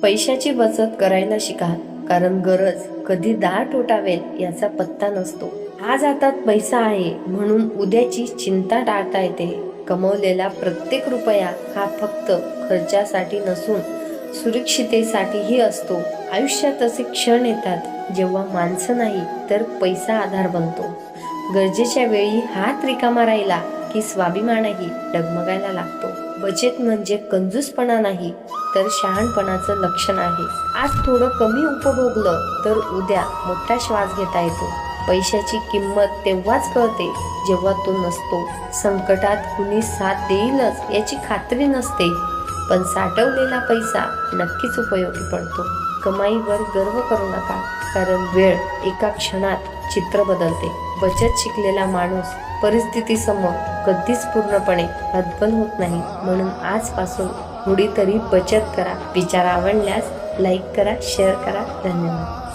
पैशाची बचत करायला शिका, कारण गरज कधी दार ठोठावेल याचा पत्ता नसतो. आज हातात पैसा आहे म्हणून उद्याची चिंता टाळता येते. कमवलेला प्रत्येक रुपया हा फक्त खर्चासाठी नसून सुरक्षितेसाठीही असतो. आयुष्यात असे क्षण येतात जेव्हा माणसं नाही तर पैसा आधार बनतो. गरजेच्या वेळी हात रिकामा राहिला की स्वाभिमानही डगमगायला लागतो. बचत म्हणजे कंजूसपणा नाही तर शहाणपणाचं लक्षण आहे. आज थोडं कमी उपभोगलं तर उद्या मोठा श्वास घेता येतो. पैशाची किंमत तेव्हाच कळते जेव्हा तो नसतो. संकटात कुणी साथ देईलच याची खात्री नसते, पण साठवलेला पैसा नक्कीच उपयोगी पडतो. कमाईवर गर्व करू नका, कारण वेळ एका क्षणात चित्र बदलते. बचत शिकलेला माणूस परिस्थितीसमोर कधीच पूर्णपणे हतबल होत नाही. म्हणून आजपासून थोडी तरी बचत करा. विचार आवडल्यास लाईक करा, शेअर करा. धन्यवाद.